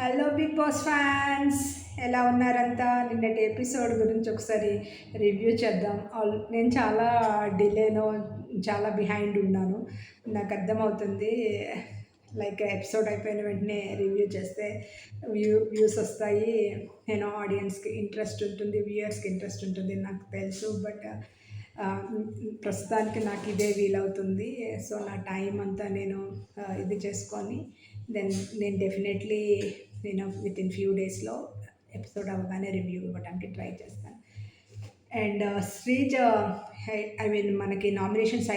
Hello big boss fans, ఎలా ఉన్నారంతా? నిన్నటి episode గురించి ఒకసారి రివ్యూ చేద్దాం. నేను చాలా డిలేలో, చాలా బిహైండ్ ఉన్నాను. నాకు అర్థమవుతుంది. లైక్ ఎపిసోడ్ అయిపోయిన వెంటనే రివ్యూ చేస్తే వ్యూస్ వస్తాయి. నేను ఆడియన్స్కి ఇంట్రెస్ట్ ఉంటుంది, వ్యూయర్స్కి ఇంట్రెస్ట్ ఉంటుంది నాకు తెలుసు. బట్ ప్రస్తుతానికి నాకు ఇదే వీలవుతుంది. సో నా టైం అంతా నేను ఇది చేసుకొని దెన్ నేను డెఫినెట్లీ విత్ ఇన్ ఫ్యూ డేస్లో ఎపిసోడ్ అవ్వగానే రివ్యూ ఇవ్వడానికి ట్రై చేస్తాను. అండ్ శ్రీజ, ఐ మీన్ మనకి నామినేషన్స్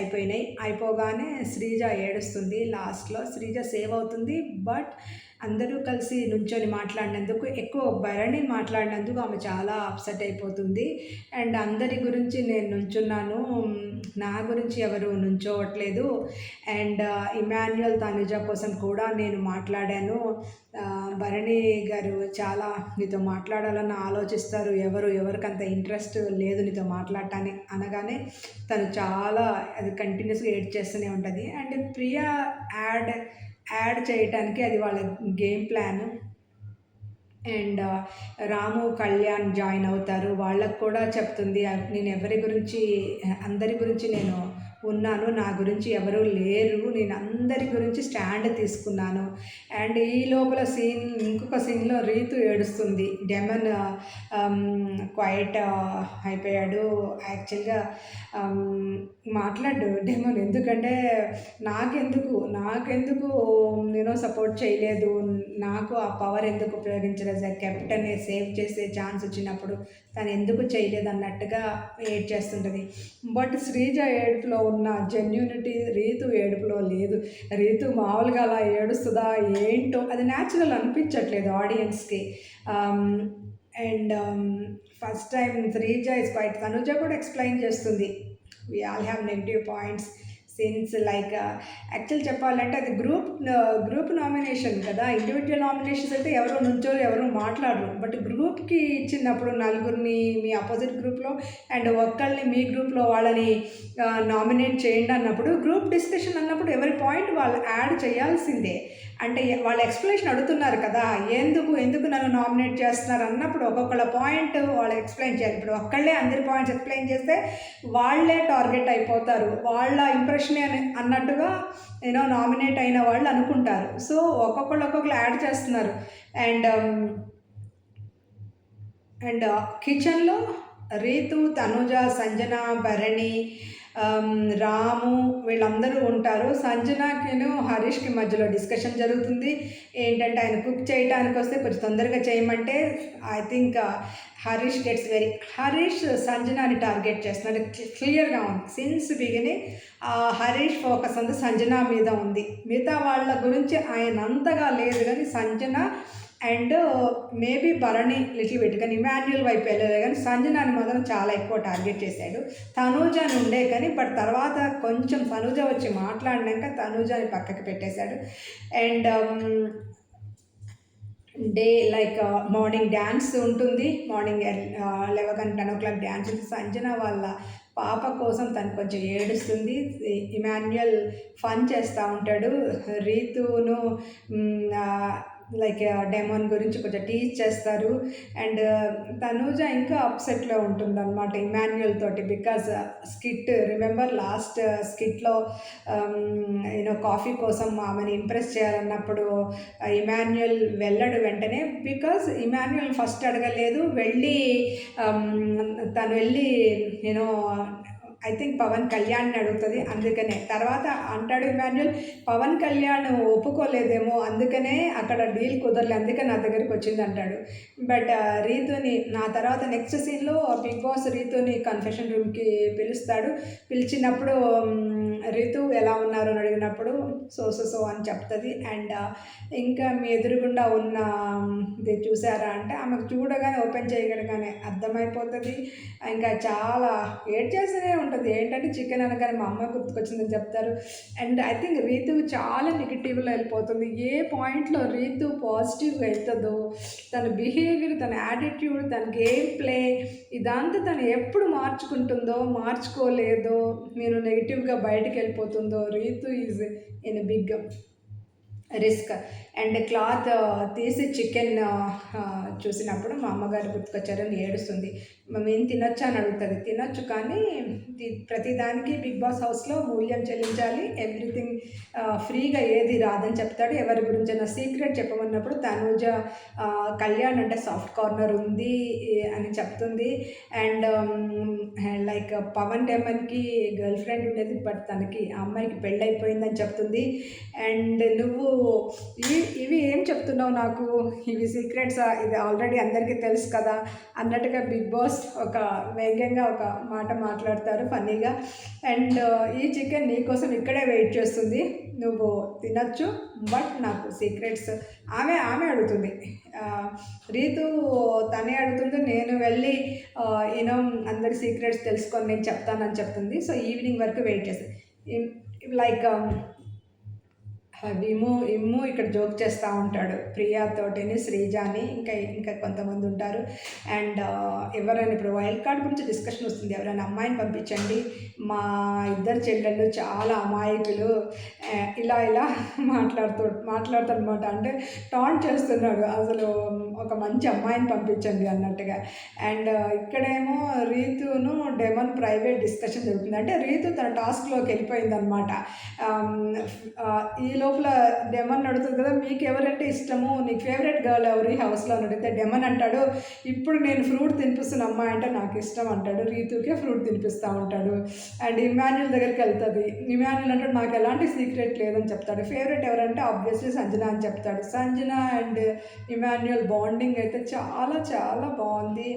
అయిపోగానే శ్రీజ ఏడుస్తుంది. లాస్ట్లో శ్రీజ సేవ్ అవుతుంది. బట్ అందరూ కలిసి నుంచొని మాట్లాడినందుకు, ఎక్కువ భరణి మాట్లాడినందుకు ఆమె చాలా అప్సెట్ అయిపోతుంది. అండ్ అందరి గురించి నేను నుంచున్నాను, నా గురించి ఎవరు నుంచోవట్లేదు. అండ్ ఇమాన్యుయల్ తనుజ కోసం కూడా నేను మాట్లాడాను. భరణి గారు చాలా నీతో మాట్లాడాలని ఆలోచిస్తారు, ఎవరికంత ఇంట్రెస్ట్ లేదు నీతో మాట్లాడటానికి అనగానే తను చాలా అది కంటిన్యూస్గా ఎడిట్ చేస్తూనే ఉంటుంది. అండ్ ప్రియా యాడ్ చేయటానికి అది వాళ్ళ game plan. And Ramu Kalyan join అవుతారు. వాళ్ళకు కూడా చెప్తుంది, నేను అందరి గురించి నేను ఉన్నాను, నా గురించి ఎవరూ లేరు, నేను అందరి గురించి స్టాండ్ తీసుకున్నాను. అండ్ ఈ లోపల ఇంకొక సీన్లో రీతు ఏడుస్తుంది. డెమన్ క్వైట్ అయిపోయాడు. యాక్చువల్గా మాట్లాడు డెమన్, ఎందుకంటే నాకెందుకు నేను సపోర్ట్ చేయలేదు, నాకు ఆ పవర్ ఎందుకు ఉపయోగించలేదు, కెప్టెన్ సేవ్ చేసే ఛాన్స్ వచ్చినప్పుడు తను ఎందుకు చేయలేదు అన్నట్టుగా ఏడ్ చేస్తుంటుంది. బట్ శ్రీజ ఏడుపులో ఉన్న జెన్యూనిటీ రీతు ఏడుపులో లేదు. రీతు మామూలుగా అలా ఏడుస్తుందా ఏంటో, అది న్యాచురల్ అనిపించట్లేదు ఆడియన్స్కి. And first time Sreeja is quite, Tanuja కూడా ఎక్స్ప్లెయిన్ చేస్తుంది, we all have negative points since like actual చెప్పాలంటే అది గ్రూప్ నామినేషన్ కదా. ఇండివిజువల్ నామినేషన్స్ అయితే ఎవరో నుంచోరు, ఎవరు మాట్లాడరు. బట్ గ్రూప్కి ఇచ్చినప్పుడు నలుగురిని మీ అపోజిట్ గ్రూప్లో అండ్ ఒక్కళ్ళని మీ గ్రూప్లో వాళ్ళని నామినేట్ చేయండి అన్నప్పుడు, గ్రూప్ డిస్కషన్ అన్నప్పుడు ఎవరి పాయింట్ వాళ్ళు యాడ్ చేయాల్సిందే. అంటే వాళ్ళ ఎక్స్ప్లెనేషన్ అడుగుతున్నారు కదా, ఎందుకు నన్ను నామినేట్ చేస్తున్నారు అన్నప్పుడు ఒక్కొక్కళ్ళ పాయింట్ వాళ్ళు ఎక్స్ప్లెయిన్ చేయాలి. ఇప్పుడు ఒక్కళ్ళే అందరి పాయింట్స్ ఎక్స్ప్లెయిన్ చేస్తే వాళ్ళే టార్గెట్ అయిపోతారు, వాళ్ళ ఇంప్రెషనే అన్నట్టుగా నామినేట్ అయిన వాళ్ళు అనుకుంటారు. సో ఒక్కొక్కళ్ళు యాడ్ చేస్తున్నారు. అండ్ కిచెన్లో రీతు, తనుజ, సంజన, భరణి, రాము వీళ్ళందరూ ఉంటారు. సంజనాకిను హరీష్కి మధ్యలో డిస్కషన్ జరుగుతుంది. ఏంటంటే ఆయన కుక్ చేయడానికి వస్తే కొంచెం తొందరగా చేయమంటే ఐ థింక్ హరీష్ సంజనాని టార్గెట్ చేస్తున్నాడు. క్లియర్గా ఉంది సిన్స్ బిగినింగ్. హరీష్ ఫోకస్ అంతా సంజన మీద ఉంది. మిగతా వాళ్ళ గురించి ఆయన అంతగా లేదు, కానీ Sanjana and maybe Bharani little bit, కానీ ఇమాన్యుయల్ వైపు వెళ్ళలేదు, కానీ సంజనాని మాత్రం చాలా ఎక్కువ టార్గెట్ చేశాడు. తనూజాని ఉండే కానీ బట్ తర్వాత కొంచెం తనూజ వచ్చి మాట్లాడినాక తనూజాని పక్కకి పెట్టేశాడు. And day like morning dance ఉంటుంది. మార్నింగ్ 11 10 o'clock డ్యాన్స్ ఉంటుంది. సంజన వాళ్ళ పాప కోసం తను కొంచెం ఏడుస్తుంది. ఇమాన్యుయల్ ఫన్ చేస్తూ ఉంటాడు. రీతును లైక్ డెమోన్ గురించి కొంచెం టీచ్ చేస్తారు. అండ్ తనూజ ఇంకా అప్సెట్లో ఉంటుంది అనమాట ఇమాన్యుయల్ తోటి, బికాజ్ స్కిట్ రిమెంబర్ లాస్ట్ స్కిట్లో కాఫీ కోసం ఆమెను ఇంప్రెస్ చేయాలన్నప్పుడు ఇమాన్యుయల్ వెళ్ళడు వెంటనే, బికాజ్ ఇమాన్యుయల్ ఫస్ట్ అడగలేదు. తను వెళ్ళి ఐ థింక్ పవన్ కళ్యాణ్ని అడుగుతుంది. అందుకనే తర్వాత అంటాడు ఇమాన్యుయల్, పవన్ కళ్యాణ్ ఒప్పుకోలేదేమో అందుకనే అక్కడ డీల్ కుదరలే, అందుకని నా దగ్గరికి వచ్చింది అంటాడు. బట్ రీతుని నా తర్వాత నెక్స్ట్ సీన్లో బిగ్ బాస్ రీతుని కన్ఫెషన్ రూమ్కి పిలుస్తాడు. పిలిచినప్పుడు రీతు ఎలా ఉన్నారు అని అడిగినప్పుడు సో అని చెప్తుంది. అండ్ ఇంకా మీ ఎదురుగుండా ఉన్న ఇది చూసారా అంటే ఆమెకు చూడగానే ఓపెన్ చేయగలగానే అర్థమైపోతుంది. ఇంకా చాలా ఏడ్ చేస్తూనే ఉంటుంది. ఏంటంటే చికెన్ అనగానే మా అమ్మ గుర్తుకొచ్చిందని చెప్తారు. అండ్ ఐ థింక్ రీతు చాలా నెగిటివ్లో వెళ్ళిపోతుంది. ఏ పాయింట్లో రీతు పాజిటివ్గా అవుతుందో, తన బిహేవియర్, తన యాటిట్యూడ్, తన గేమ్ ప్లే ఇదంతా తను ఎప్పుడు మార్చుకోలేదో, నేను నెగిటివ్గా బయటకు వెళ్ళిపోతుందో, Rithu is in big risk. And cloth తీసి చికెన్ చూసినప్పుడు మా అమ్మగారు గుర్తుకొచ్చారని ఏడుస్తుంది. మేము తినొచ్చా అని అడుగుతుంది. తినొచ్చు కానీ ప్రతిదానికి బిగ్ బాస్ హౌస్లో మూల్యం చెల్లించాలి, ఎవ్రీథింగ్ ఫ్రీగా ఏది రాదని చెప్తాడు. ఎవరి గురించైనా సీక్రెట్ చెప్పమన్నప్పుడు తనూజ కళ్యాణ్ అంటే సాఫ్ట్ కార్నర్ ఉంది అని చెప్తుంది. అండ్ లైక్ పవన్ డెమన్కి గర్ల్ ఫ్రెండ్ ఉండేది, బట్ తనకి ఆ అమ్మాయికి పెళ్ళైపోయిందని చెప్తుంది. అండ్ నువ్వు ఇవి ఏం చెప్తున్నావు నాకు, ఇవి సీక్రెట్సా, ఇది ఆల్రెడీ అందరికీ తెలుసు కదా అన్నట్టుగా బిగ్ బాస్ ఒక వేగంగా ఒక మాట మాట్లాడతారు ఫన్నీగా. అండ్ ఈ చికెన్ నీకోసం ఇక్కడే వెయిట్ చేస్తుంది, నువ్వు తినచ్చు, బట్ నాకు సీక్రెట్స్ ఆమె అడుగుతుంది. రీతు తనే అడుగుతుంది, నేను వెళ్ళి యూనో అందరి సీక్రెట్స్ తెలుసుకొని నేను చెప్తానని చెప్తుంది. సో ఈవినింగ్ వరకు వెయిట్ చేస్తుంది. లైక్ ఇమ్ము ఇక్కడ జోక్ చేస్తూ ఉంటాడు ప్రియాతోటిని, శ్రీజాని, ఇంకా కొంతమంది ఉంటారు. అండ్ ఎవరైనా ఇప్పుడు వైల్డ్ కార్డ్ గురించి డిస్కషన్ వస్తుంది, ఎవరైనా అమ్మాయిని పంపించండి, మా ఇద్దరు చెల్లెళ్ళు చాలా అమాయకులు, ఇలా మాట్లాడుతానమాట. అంటే టాంట్ చేస్తున్నాడు, అసలు ఒక మంచి అమ్మాయిని పంపించండి అన్నట్టుగా. అండ్ ఇక్కడేమో రీతును డెమన్ ప్రైవేట్ డిస్కషన్ జరుగుతుంది. అంటే రీతు తన టాస్క్లోకి వెళ్ళిపోయింది అనమాట. ఈ లోపల డెమన్ అడుగుతుంది కదా, మీకు ఎవరంటే ఇష్టము, నీకు ఫేవరెట్ గర్ల్ ఎవరు ఈ హౌస్లో అని అడిగితే డెమన్ అంటాడు, ఇప్పుడు నేను ఫ్రూట్ తినిపిస్తున్న అమ్మాయి అంటే నాకు ఇష్టం అంటాడు. రీతుకే ఫ్రూట్ తినిపిస్తూ ఉంటాడు. అండ్ ఇమాన్యుల్ దగ్గరికి వెళ్తుంది. ఇమాన్యుల్ అంటాడు నాకు ఎలాంటి సీక్రెట్ లేదని చెప్తాడు. ఫేవరెట్ ఎవరంటే ఆబ్వియస్లీ సంజన అని చెప్తాడు. సంజన అండ్ ఇమాన్యుల్ బాండింగ్ అయితే చాలా చాలా బాగుంది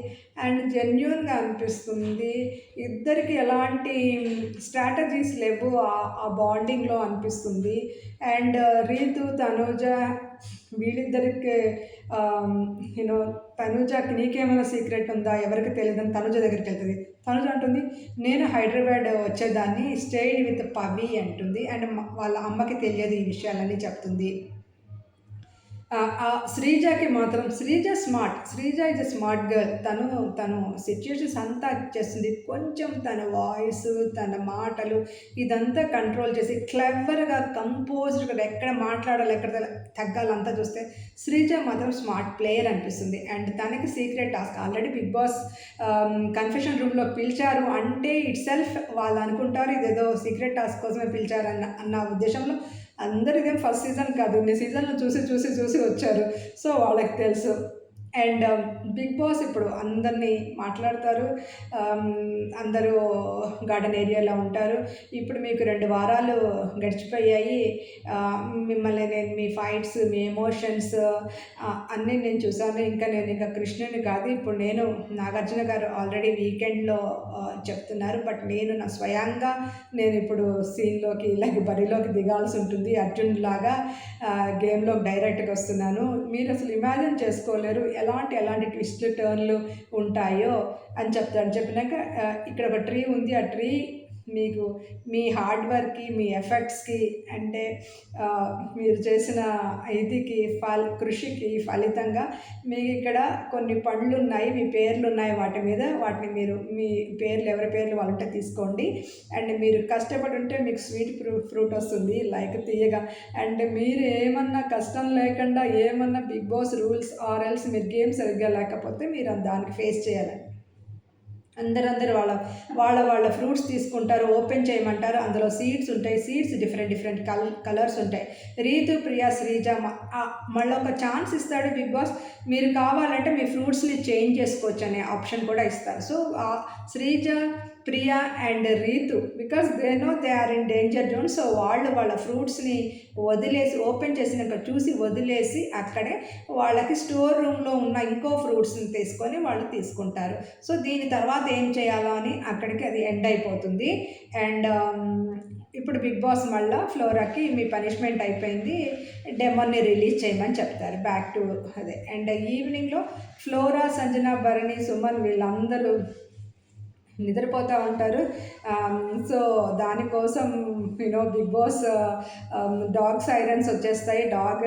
అండ్ జెన్యూన్గా అనిపిస్తుంది. ఇద్దరికి ఎలాంటి స్ట్రాటజీస్ లేవు ఆ బాండింగ్లో అనిపిస్తుంది. అండ్ రీతు తనూజ వీళ్ళిద్దరికి యూనో తనూజకి నీకేమైనా సీక్రెట్ ఉందా, ఎవరికి తెలియదని తనూజ దగ్గరికి వెళ్తుంది. తనూజ అంటుంది నేను హైదరాబాద్ వచ్చేదాన్ని, స్టేడ్ విత్ పవి అంటుంది. అండ్ వాళ్ళ అమ్మకి తెలియదు ఈ విషయాలన్నీ చెప్తుంది. శ్రీజకి మాత్రం Sreeja is a smart girl. తను సిచ్యుయేషన్స్ అంతా చేస్తుంది. కొంచెం తన వాయిస్, తన మాటలు ఇదంతా కంట్రోల్ చేసి క్లెవర్గా కంపోజ్డ్గా ఎక్కడ మాట్లాడాలి, ఎక్కడ తగ్గాలంతా చూస్తే శ్రీజ మాత్రం స్మార్ట్ ప్లేయర్ అనిపిస్తుంది. అండ్ తనకి secret task already big boss confession రూమ్లో పిలిచారు అంటే ఇట్ సెల్ఫ్ వాళ్ళు అనుకుంటారు ఇదేదో సీక్రెట్ టాస్క్ కోసమే పిలిచారు అన్న ఉద్దేశంలో అందరు ఇదేం ఫస్ట్ సీజన్ కాదు, ఇన్ని సీజన్లు చూసి వచ్చారు. సో వాళ్ళకి తెలుసు. అండ్ బిగ్ బాస్ ఇప్పుడు అందరినీ మాట్లాడతారు. అందరూ గార్డెన్ ఏరియాలో ఉంటారు. ఇప్పుడు మీకు 2 వారాలు గడిచిపోయాయి. మిమ్మల్ని నేను మీ ఫైట్స్, మీ ఎమోషన్స్ అన్నీ నేను చూసాను. ఇంకా కృష్ణుని కాదు, ఇప్పుడు నేను నాగార్జున గారు ఆల్రెడీ వీకెండ్లో చెప్తున్నారు, బట్ నేను నా స్వయంగా నేను ఇప్పుడు సీన్లోకి బరిలోకి దిగాల్సి ఉంటుంది. అర్జున్ లాగా గేమ్లోకి డైరెక్ట్గా వస్తున్నాను. మీరు అసలు ఇమాజిన్ చేసుకోలేరు ఎలాంటి ట్విస్ట్లు టర్న్లు ఉంటాయో అని చెప్పినాక ఇక్కడ ఒక ట్రీ ఉంది. ఆ ట్రీ మీకు మీ హార్డ్ వర్క్కి, మీ ఎఫర్ట్స్కి, అంటే మీరు చేసిన కృషికి ఫలితంగా మీకు ఇక్కడ కొన్ని పండ్లు ఉన్నాయి, మీ పేర్లు ఉన్నాయి వాటి మీద. వాటిని మీరు మీ పేర్లు ఎవరి పేర్లు వాళ్ళంటే తీసుకోండి. అండ్ మీరు కష్టపడి ఉంటే మీకు స్వీట్ ఫ్రూట్ వస్తుంది, లైక్ తీయగా. అండ్ మీరు ఏమన్నా కష్టం లేకుండా ఏమన్నా big boss rules or else మీరు గేమ్ సరిగ్గా లేకపోతే మీరు దానికి ఫేస్ చేయాలి. అందరూ వాళ్ళ ఫ్రూట్స్ తీసుకుంటారు, ఓపెన్ చేయమంటారు. అందులో సీడ్స్ ఉంటాయి. సీడ్స్ డిఫరెంట్ కలర్స్ ఉంటాయి. రీతు, ప్రియా, శ్రీజ మళ్ళీ ఒక ఛాన్స్ ఇస్తాడు బిగ్ బాస్. మీరు కావాలంటే మీ ఫ్రూట్స్ని చేంజ్ చేసుకోవచ్చు అనే ఆప్షన్ కూడా ఇస్తారు. So Sreeja, Priya and Rithu because they know they are in danger zone. So వాళ్ళ ఫ్రూట్స్ని వదిలేసి, ఓపెన్ చేసినాక చూసి వదిలేసి అక్కడే వాళ్ళకి స్టోర్ రూమ్లో ఉన్న ఇంకో ఫ్రూట్స్ని తీసుకొని వాళ్ళు తీసుకుంటారు. సో దీని తర్వాత ఏం చేయాలో అని అక్కడికి అది ఎండ్ అయిపోతుంది. అండ్ ఇప్పుడు బిగ్ బాస్ మళ్ళీ ఫ్లోరాకి మీ పనిష్మెంట్ అయిపోయింది, డెమోని రిలీజ్ చేయమని చెప్తారు, బ్యాక్ టు అదే. అండ్ ఈవినింగ్లో ఫ్లోరా, సంజన, భరణి, సుమన్ వీళ్ళందరూ నిద్రపోతూ ఉంటారు. సో, దానికోసం బిగ్ బాస్ డాగ్ సైరన్స్ వచ్చేస్తాయి. డాగ్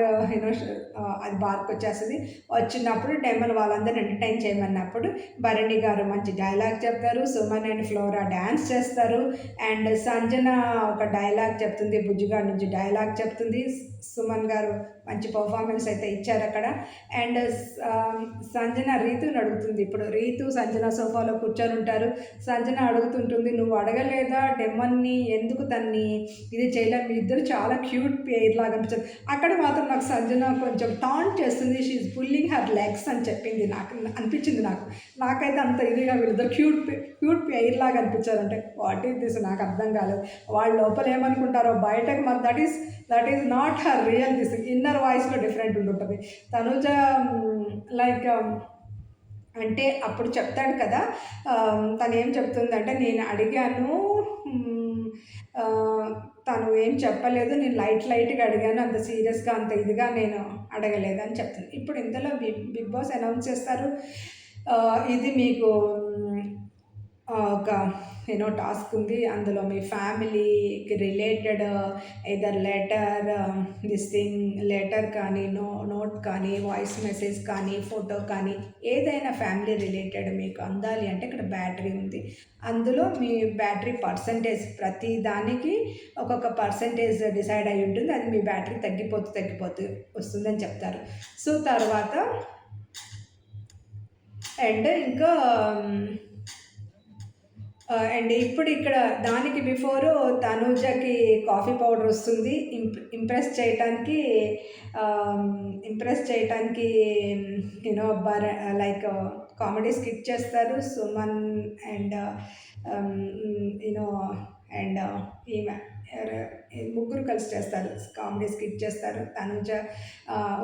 అది బార్కొచ్చేస్తది. వచ్చినప్పుడు డెమన్ వాళ్ళందరిని ఎంటర్‌టైన్ చేయమన్నప్పుడు భరణి గారు మంచి డైలాగ్ చెప్తారు. సుమన్ అండ్ ఫ్లోరా డాన్స్ చేస్తారు. అండ్ సంజన ఒక డైలాగ్ చెప్తుంది. బుజ్జిగాడి నుంచి డైలాగ్ చెప్తుంది. సుమన్ గారు మంచి పర్ఫార్మెన్స్ అయితే ఇచ్చారక్కడ. అండ్ సంజన రీతుని అడుగుతుంది. ఇప్పుడు రీతు, సంజన సోఫాలో కూర్చొని ఉంటారు. సంజన అడుగుతుంటుంది, నువ్వు అడగలేదా డెమన్ని, ఎందుకు తన్ని ఇది చేయలేం, మీ ఇద్దరు చాలా క్యూట్ పేర్ లాగా అనిపించదు. అక్కడ మాత్రం నాకు సంజన కొంచెం టాంట్ చేస్తుంది, షీఈ్ పుల్లింగ్ హర్ లెగ్స్ అని చెప్పింది. అనిపించింది నాకైతే అంత ఇదిగా వీళ్ళిద్దరు క్యూట్ పేర్ లాగా అనిపించారంటే వాట్ ఈస్ దిస్ నాకు అర్థం కాలేదు. వాళ్ళ లోపల ఏమనుకుంటారో బయటకు మరి that is not her real this. Inner వాయిస్లో డిఫరెంట్ ఉంటుంటుంది. తనుజ లైక్ అంటే అప్పుడు చెప్తాడు కదా, తను ఏం చెప్తుందంటే నేను అడిగాను, తను ఏం చెప్పలేదు, నేను లైట్గా అడిగాను, అంత సీరియస్గా అంత ఇదిగా నేను అడగలేదని చెప్తుంది. ఇప్పుడు ఇంతలో బిగ్ బాస్ అనౌన్స్ చేస్తారు, ఇది మీకు ఒక టాస్క్ ఉంది, అందులో మీ ఫ్యామిలీకి రిలేటెడ్ ఏదర్ లెటర్ లెటర్ కానీ నోట్ కానీ వాయిస్ మెసేజ్ కానీ ఫోటో కానీ ఏదైనా ఫ్యామిలీ రిలేటెడ్ మీకు అందాలి అంటే ఇక్కడ బ్యాటరీ ఉంది, అందులో మీ బ్యాటరీ పర్సంటేజ్ ప్రతి దానికి ఒక్కొక్క పర్సంటేజ్ డిసైడ్ అయి ఉంటుంది, అది మీ బ్యాటరీ తగ్గిపోతూ వస్తుందని చెప్తారు. సో తర్వాత అండ్ ఇంకా అండ్ ఇప్పుడు ఇక్కడ దానికి బిఫోరు తనూజకి కాఫీ పౌడర్ వస్తుంది. ఇంప్రెస్ చేయటానికి లైక్ కామెడీ స్కిట్ చేస్తారు సుమన్ అండ్ యూనో అండ్ ఈమె ముగ్గురు కలిసి చేస్తారు, కామెడీ స్కిట్ చేస్తారు. తనూజ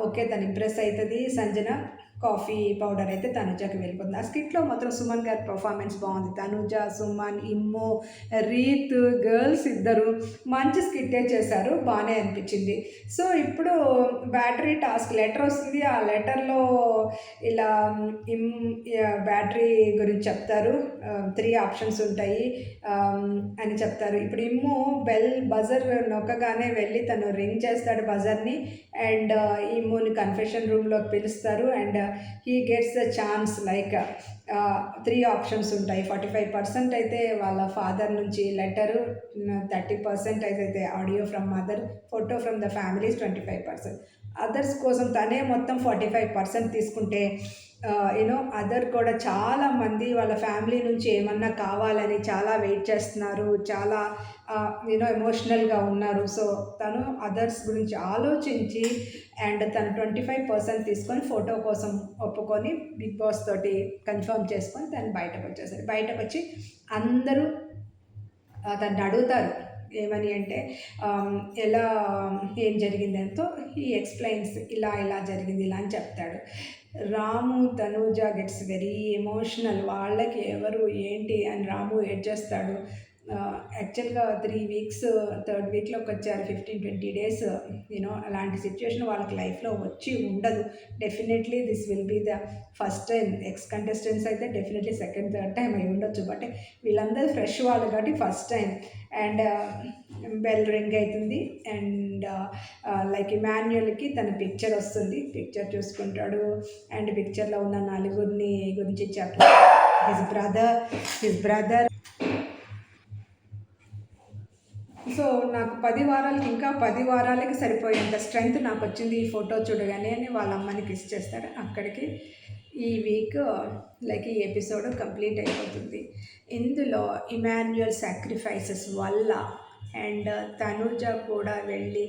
ఓకే, తను ఇంప్రెస్ అవుతుంది. సంజన కాఫీ పౌడర్ అయితే తనుజకి వెళ్ళిపోతుంది. ఆ స్కిట్లో మాత్రం సుమన్ గారి పర్ఫార్మెన్స్ బాగుంది. తనుజ, సుమన్, ఇమ్మో, రీత్ గర్ల్స్ ఇద్దరు మంచి స్కిట్టే చేశారు, బాగానే అనిపించింది. సో ఇప్పుడు బ్యాటరీ టాస్క్ లెటర్ వస్తుంది. ఆ లెటర్లో ఇలా బ్యాటరీ గురించి చెప్తారు, 3 ఆప్షన్స్ ఉంటాయి అని చెప్తారు. ఇప్పుడు ఇమ్ము బజర్ నొక్కగానే వెళ్ళి తను రింగ్ చేస్తాడు బజర్ని, అండ్ ఇమ్ముని కన్ఫెషన్ రూమ్లోకి పిలుస్తారు. And he gets the chance like 3 options ఉంటాయి. 45% అయితే వాళ్ళ ఫాదర్ నుంచి లెటరు, 30% అయితే audio from mother, photo from the families 25%. Others కోసం తనే మొత్తం 45% తీసుకుంటే అదర్ కూడా చాలామంది వాళ్ళ ఫ్యామిలీ నుంచి ఏమన్నా కావాలని చాలా వెయిట్ చేస్తున్నారు, చాలా ఎమోషనల్గా ఉన్నారు. సో తను అదర్స్ గురించి ఆలోచించి అండ్ తను 25% తీసుకొని ఫోటో కోసం ఒప్పుకొని బిగ్ బాస్ తోటి కన్ఫర్మ్ చేసుకొని తను బయటకు వచ్చేసారు. బయటకు వచ్చి అందరూ తను అడుగుతారు ఏమని అంటే ఎలా ఏం జరిగింది ఎంతో ఈ ఎక్స్ప్లెయిన్స్ ఇలా జరిగింది ఇలా అని చెప్తాడు. రాము తనూజ గెట్స్ వెరీ ఎమోషనల్, వాళ్ళకి ఎవరు ఏంటి అని రాము ఏడ్చేస్తాడు. యాక్చువల్గా 3 వీక్స్ 3rd వీక్లోకి వచ్చారు, 15-20 డేస్ అలాంటి సిచ్యువేషన్ వాళ్ళకి లైఫ్లో వచ్చి ఉండదు. Definitely this will be the first time. Ex contestants అయితే డెఫినెట్లీ 2nd, 3rd టైం అయి ఉండొచ్చు, బట్ వీళ్ళందరూ ఫ్రెష్ వాళ్ళు కాబట్టి first time. And bell ring అవుతుంది అండ్ లైక్ ఇమాన్యుయల్కి తన పిక్చర్ వస్తుంది, పిక్చర్ చూసుకుంటాడు. అండ్ పిక్చర్లో ఉన్న నలుగురిని గురించి చెప్తాడు, హిజ్ బ్రదర్. సో నాకు 10 వారాలకి ఇంకా 10 వారాలకి సరిపోయేంత స్ట్రెంగ్త్ నాకు వచ్చింది ఈ ఫోటో చూడగానే అని వాళ్ళ అమ్మని కిస్ చేస్తాడు. అక్కడికి ఈ వీక్ లైక్ ఈ ఎపిసోడ్ కంప్లీట్ అయిపోతుంది. ఇందులో ఇమాన్యుయల్ సాక్రిఫైసెస్ వల్ల అండ్ తనుజ కూడా వెళ్ళి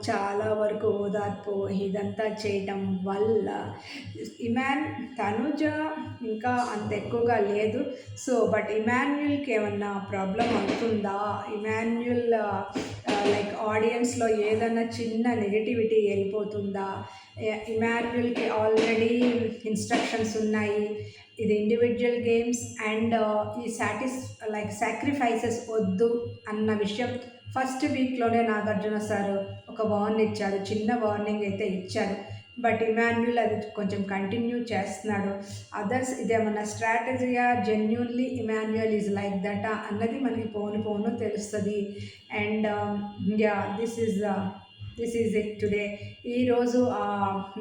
చాలా వరకు ఓదార్పు ఇదంతా చేయటం వల్ల తనుజ ఇంకా అంత ఎక్కువగా లేదు. సో బట్ ఇమాన్యుయల్కి ఏమన్నా ప్రాబ్లం అవుతుందా, ఇమాన్యుయల్ లైక్ ఆడియన్స్లో ఏదన్నా చిన్న నెగటివిటీ వెళ్ళిపోతుందా, ఇమాన్యుయల్కి ఆల్రెడీ ఇన్స్ట్రక్షన్స్ ఉన్నాయి, ఇది ఇండివిజువల్ గేమ్స్ అండ్ ఈ సాక్రిఫైసెస్ వద్దు అన్న విషయం ఫస్ట్ వీక్లోనే నాగార్జున సార్ ఒక వార్నింగ్ ఇచ్చారు, చిన్న వార్నింగ్ అయితే ఇచ్చారు. బట్ ఇమాన్యుల్ అది కొంచెం కంటిన్యూ చేస్తున్నాడు. అదర్స్ ఇదేమన్నా స్ట్రాటజీయా, genuinely Emmanuel is like that అన్నది మనకి పోను పోను తెలుస్తుంది. And ya this is it today. ఈరోజు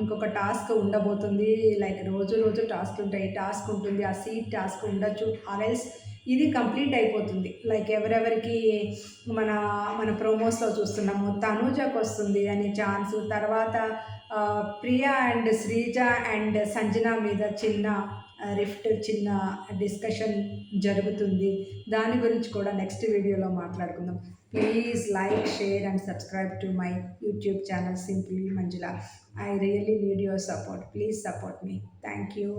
ఇంకొక టాస్క్ ఉండబోతుంది. లైక్ రోజు రోజు టాస్క్ ఉంటాయి, టాస్క్ ఉంటుంది, ఆ సీట్ టాస్క్ ఉండొచ్చు, ఆర్ఎల్స్ ఇది కంప్లీట్ అయిపోతుంది. లైక్ ఎవరెవరికి మన మన ప్రోమోస్లో చూస్తున్నాము తనూజకు వస్తుంది అనే ఛాన్స్, తర్వాత ప్రియా అండ్ శ్రీజ అండ్ సంజన మీద చిన్న రిఫ్ట్, చిన్న డిస్కషన్ జరుగుతుంది. దాని గురించి కూడా నెక్స్ట్ వీడియోలో మాట్లాడుకుందాం. Please like, share and subscribe to my YouTube channel simply Manjula. I really need your support. Please support me. Thank you.